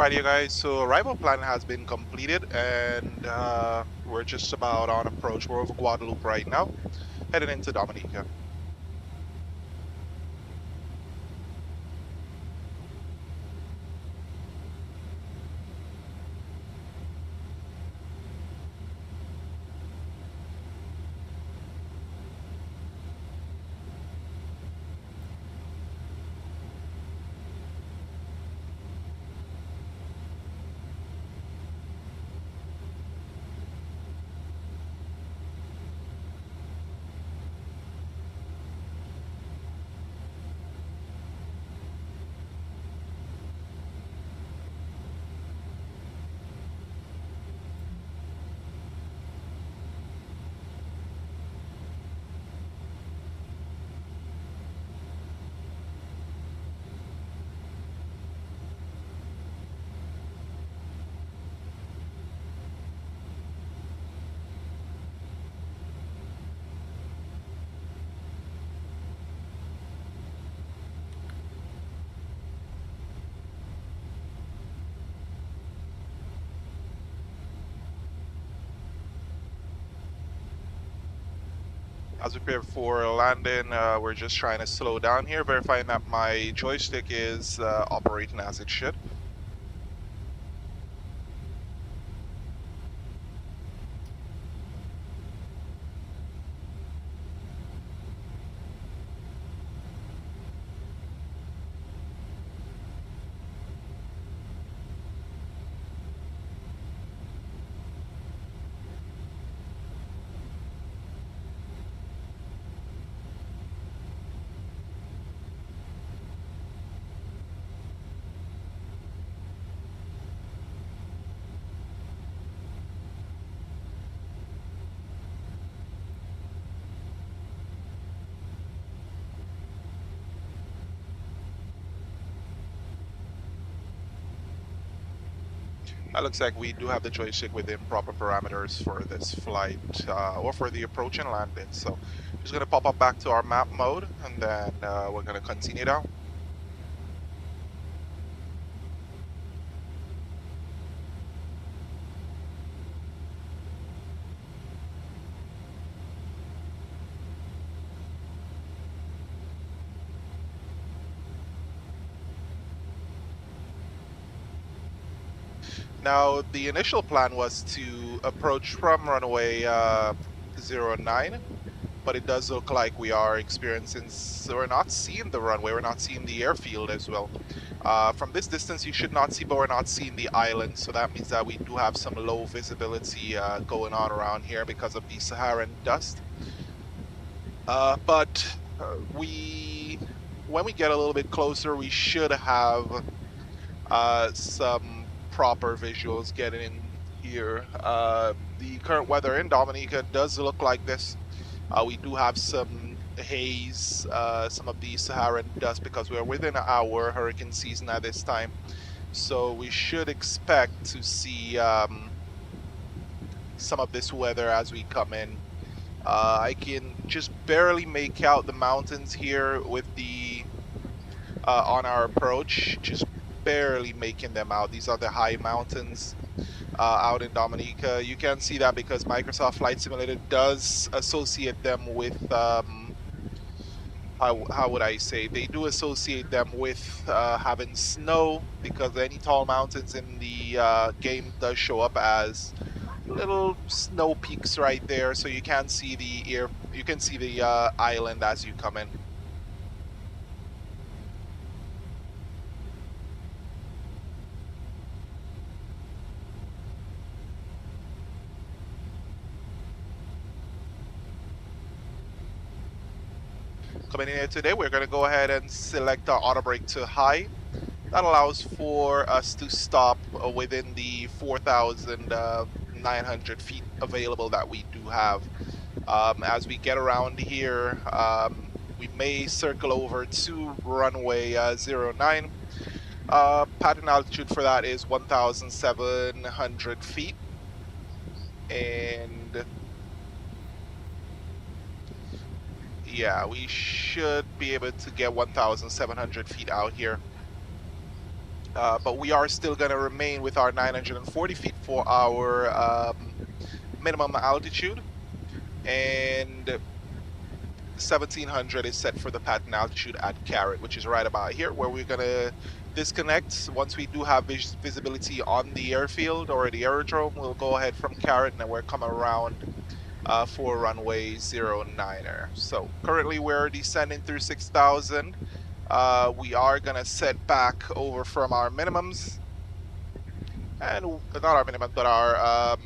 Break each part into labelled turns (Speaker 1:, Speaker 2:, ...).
Speaker 1: Right, you guys. So arrival plan has been completed, and we're just about on approach. We're over Guadalupe right now, heading into Dominica. As we prepare for landing, we're just trying to slow down here, verifying that my joystick is operating as it should. It looks like we do have the joystick within proper parameters for this flight, or for the approach and landing. So just going to pop up back to our map mode, and then we're going to continue down. Now, the initial plan was to approach from runway 09, but it does look like we are experiencing, so we're not seeing the runway, we're not seeing the airfield as well. From this distance, you should not see, but we're not seeing the island, so that means that we do have some low visibility going on around here because of the Saharan dust. But when we get a little bit closer, we should have some proper visuals getting in here. The current weather in Dominica does look like this. We do have some haze, some of the Saharan dust, because we're within our hurricane season at this time. So we should expect to see some of this weather as we come in. I can just barely make out the mountains here with the on our approach, just barely making them out. These are the high mountains out in Dominica. You can see that because Microsoft Flight Simulator does associate them with how would I say, they do associate them with having snow, because any tall mountains in the game does show up as little snow peaks right there, so you can see the island as you come in. Coming in here today, we're going to go ahead and select our auto brake to high. That allows for us to stop within the 4,900 feet available that we do have. As we get around here, we may circle over to runway 09. Pattern altitude for that is 1,700 feet. And yeah, we should be able to get 1,700 feet out here. but we are still going to remain with our 940 feet for our minimum altitude, and 1700 is set for the pattern altitude at Carrot, which is right about here, where we're going to disconnect. Once we do have visibility on the airfield or the aerodrome, we'll go ahead from Carrot, and then we're coming around for runway 09er. So currently we're descending through 6,000. We are going to set back over from our minimums, and not our minimum, but our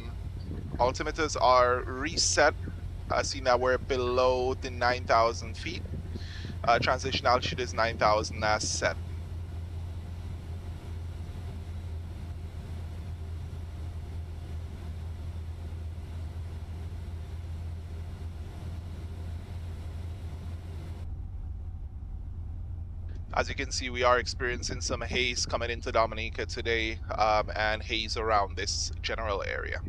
Speaker 1: altimeters are reset. Seeing that we're below the 9,000 feet. Transition altitude is 9,000 as set. As you can see, we are experiencing some haze coming into Dominica today, and haze around this general area.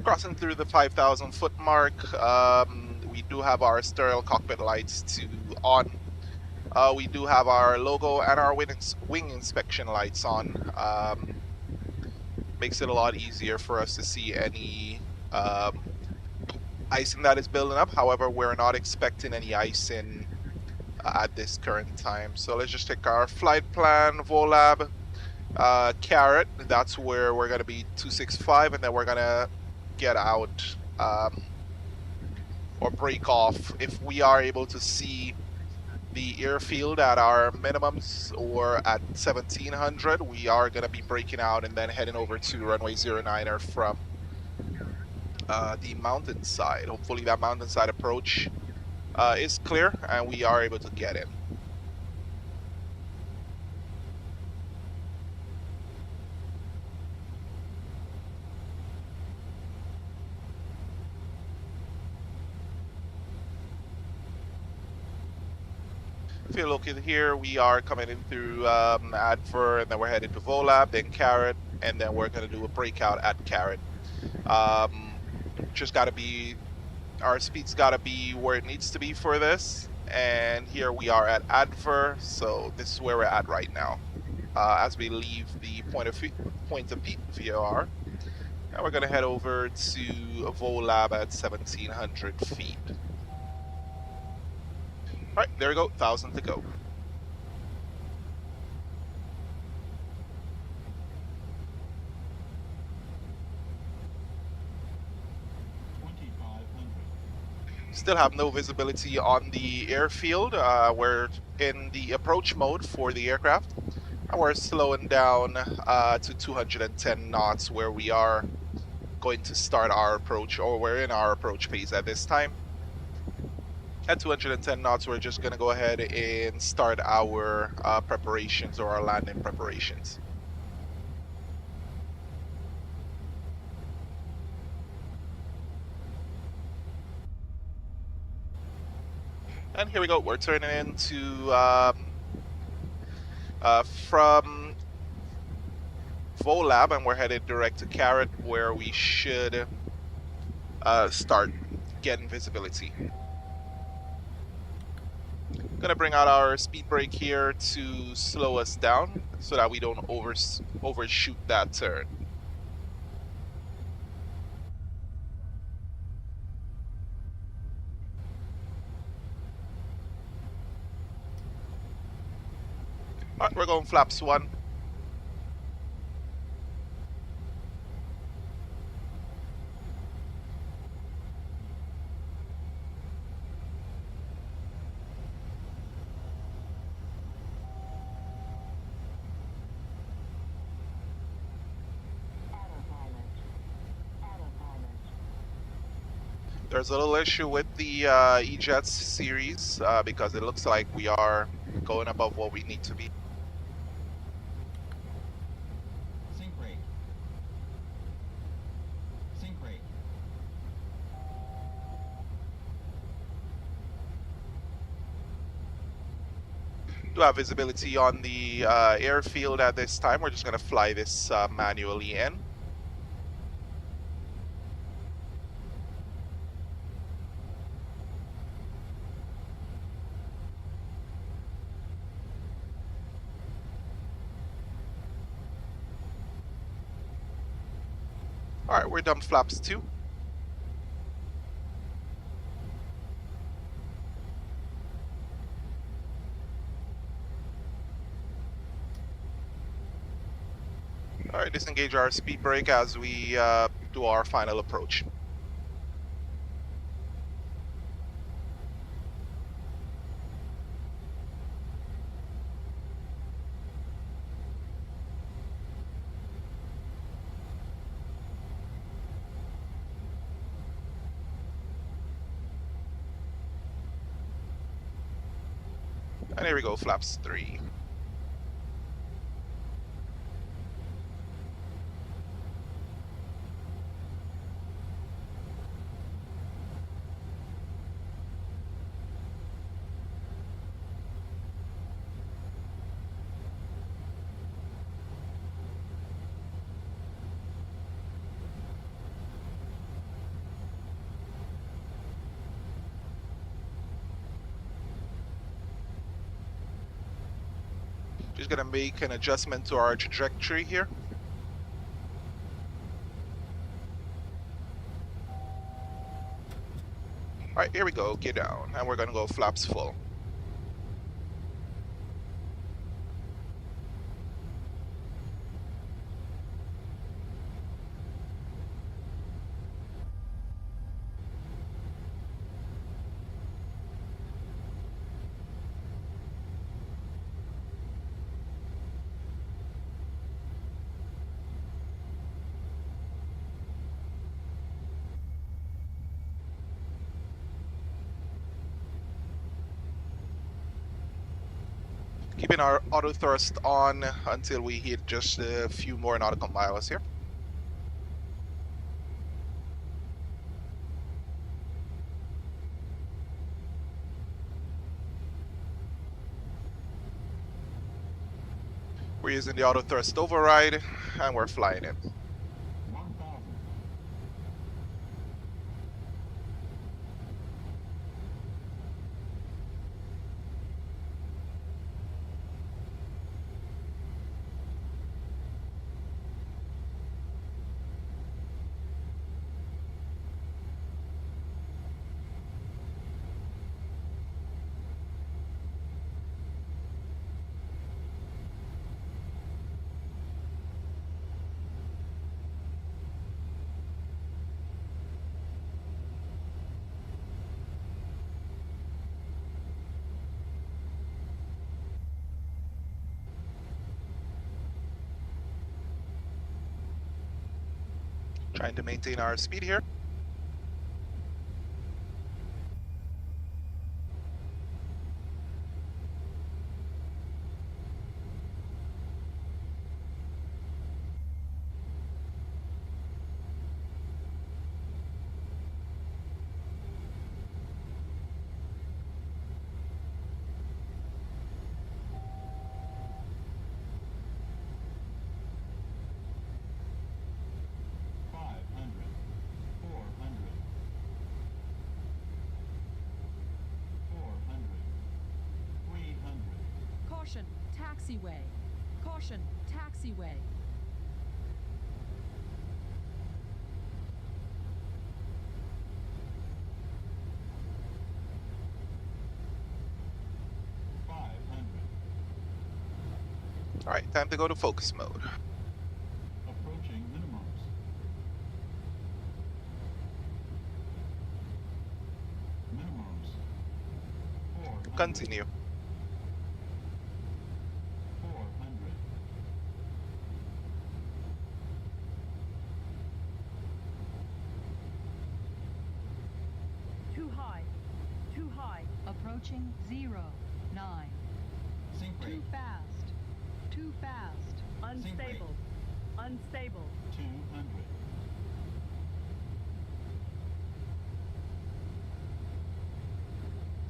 Speaker 1: Crossing through the 5,000 foot mark, we do have our sterile cockpit lights on. We do have our logo and our wing inspection lights on. Makes it a lot easier for us to see any icing that is building up. However, we're not expecting any icing at this current time. So let's just take our flight plan, VOLAB, Carrot. That's where we're going to be 265, and then we're going to get out or break off if we are able to see the airfield at our minimums or at 1700. We are going to be breaking out and then heading over to runway 09er from the mountainside. Hopefully that mountainside approach is clear and we are able to get in. If you look in here, we are coming in through Adver, and then we're headed to Volab, then Carrot, and then we're going to do a breakout at Carrot. Just got to be, our speed's got to be where it needs to be for this. And here we are at Adver, so this is where we're at right now. As we leave the point of VOR, and we're going to head over to Volab at 1,700 feet. All right, there we go, 1,000 to go. Still have no visibility on the airfield. We're in the approach mode for the aircraft, and we're slowing down to 210 knots, where we are going to start our approach, or we're in our approach phase at this time. At 210 knots, we're just going to go ahead and start our preparations, or our landing preparations. And here we go, we're turning into from Volab, and we're headed direct to Carrot, where we should start getting visibility. Gonna bring out our speed brake here to slow us down so that we don't overshoot that turn. All right, we're going flaps 1. There's a little issue with the E-Jets series because it looks like we are going above what we need to be.
Speaker 2: Sync brake. Sync brake.
Speaker 1: Do have visibility on the airfield at this time. We're just going to fly this manually in. All right, we're done flaps 2. All right, disengage our speed brake as we do our final approach. And here we go, flaps 3. Just gonna make an adjustment to our trajectory here. All right, here we go, get down, and we're gonna go flaps full. Keeping our auto thrust on until we hit just a few more nautical miles here. We're using the auto thrust override and we're flying in.
Speaker 2: 1,000.
Speaker 1: Trying to maintain our speed here.
Speaker 3: Caution, taxiway. Caution, taxiway.
Speaker 1: All right, time to go to focus mode.
Speaker 2: Approaching minimums. Minimums. 400.
Speaker 1: Continue.
Speaker 2: 400.
Speaker 3: Too high. Too high.
Speaker 4: Approaching 0, 9.
Speaker 2: Sync rate.
Speaker 4: Too fast. Too fast.
Speaker 3: Unstable. Unstable.
Speaker 2: 200.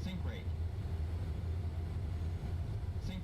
Speaker 2: Sync rate. Sync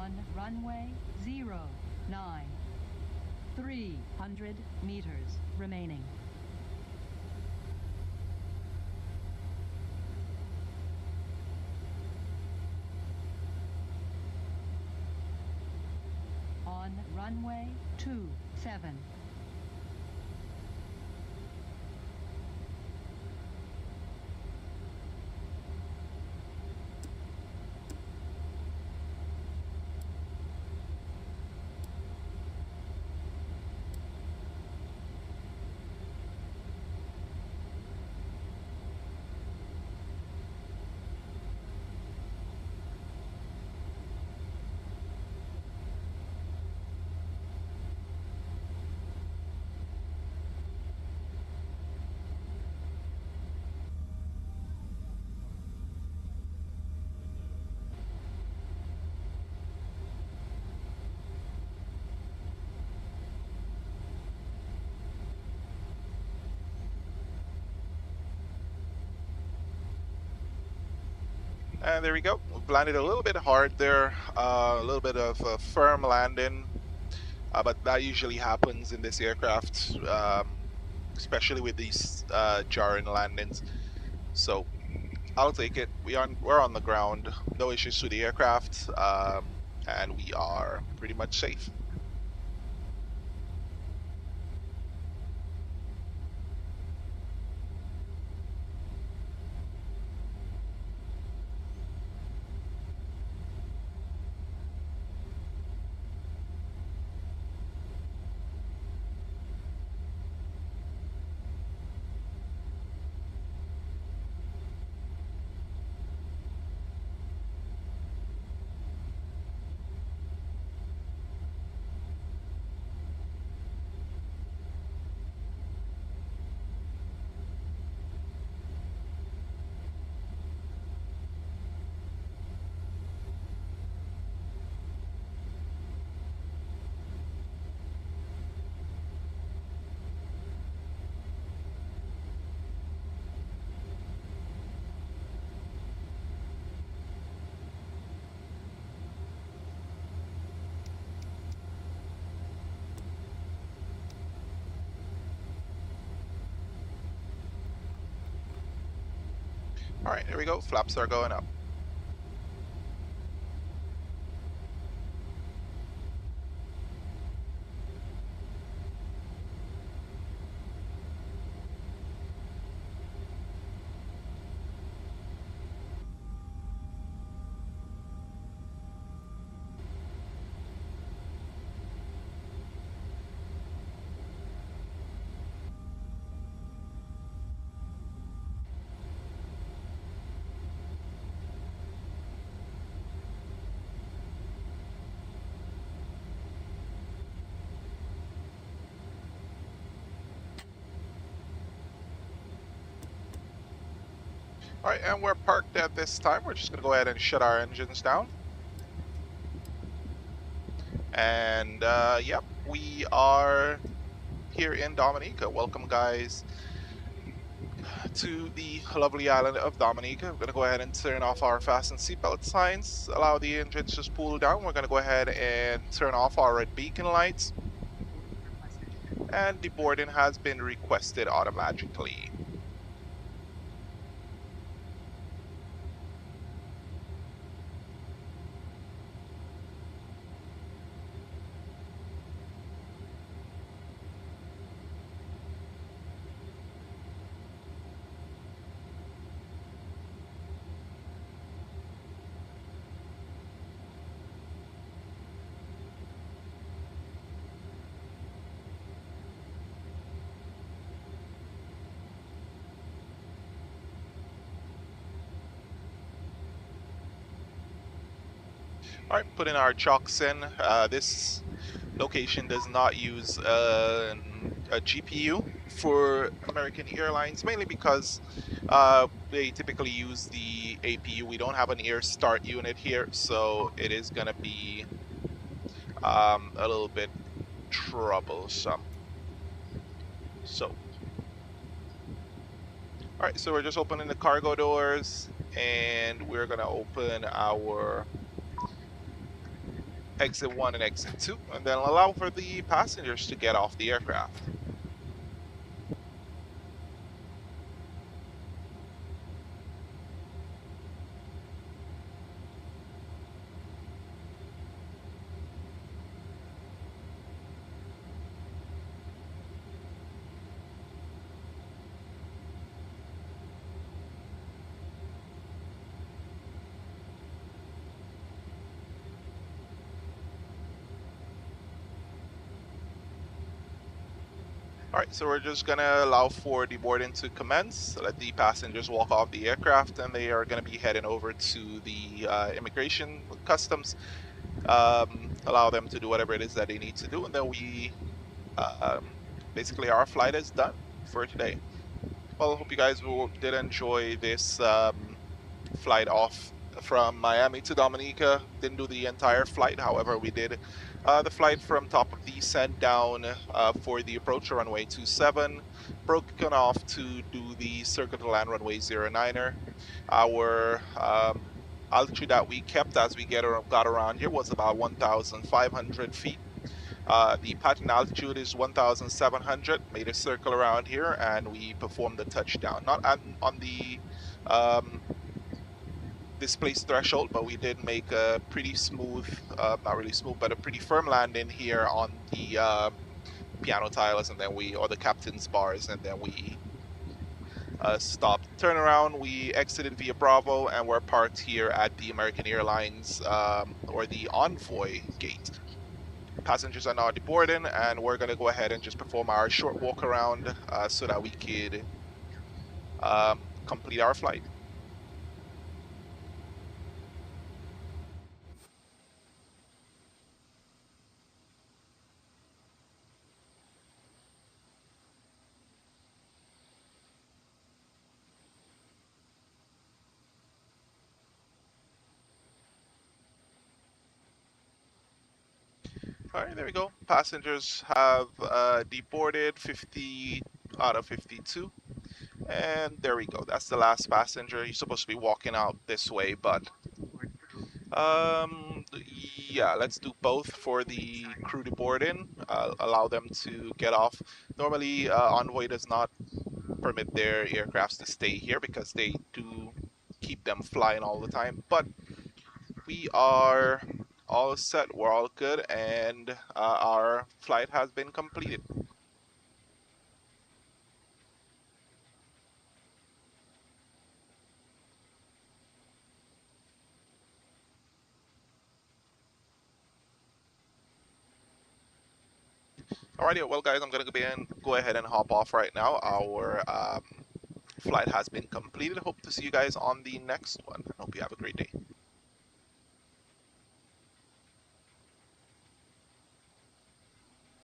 Speaker 4: On runway 09. 300 meters remaining. On runway 27.
Speaker 1: And there we go. We've landed a little bit hard there, a little bit of a firm landing, but that usually happens in this aircraft, especially with these jarring landings. So I'll take it. We're on the ground, no issues with the aircraft, and we are pretty much safe. All right, here we go. Flaps are going up. All right, and we're parked at this time. We're just going to go ahead and shut our engines down. And yep, we are here in Dominica. Welcome, guys, to the lovely island of Dominica. We're going to go ahead and turn off our fasten seatbelt signs, allow the engines to spool down. We're going to go ahead and turn off our red beacon lights. And the boarding has been requested automatically. All right, putting our chocks in. This location does not use a GPU for American Airlines, mainly because they typically use the APU. We don't have an air start unit here, so it is going to be a little bit troublesome. So, all right, so we're just opening the cargo doors, and we're going to open our exit 1 and exit 2, and then allow for the passengers to get off the aircraft. Alright, so we're just going to allow for the boarding to commence, let the passengers walk off the aircraft, and they are going to be heading over to the immigration customs, allow them to do whatever it is that they need to do, and then we, basically our flight is done for today. Well, I hope you guys did enjoy this flight off from Miami to Dominica. Didn't do the entire flight, however, we did the flight from top of descent down for the approach runway 27, broken off to do the circle to land runway 09er. Our altitude that we kept as we got around here was about 1,500 feet. The pattern altitude is 1,700, made a circle around here, and we performed the touchdown. Not on the displaced threshold, but we did make a pretty smooth, not really smooth, but a pretty firm landing here on the piano tiles, and then or the captain's bars, and then we stopped. Turn around, we exited via Bravo, and we're parked here at the American Airlines, or the Envoy gate. Passengers are now deboarding, and we're going to go ahead and just perform our short walk around so that we could complete our flight. All right, there we go. Passengers have deboarded 50 out of 52. And there we go. That's the last passenger. You're supposed to be walking out this way, but yeah, let's do both for the crew deboarding. Allow them to get off. Normally, Envoy does not permit their aircrafts to stay here because they do keep them flying all the time. But we are all set. We're all good, and our flight has been completed. Alrighty, well guys, I'm gonna go ahead and hop off right now. Our flight has been completed. Hope to see you guys on the next one. Hope you have a great day.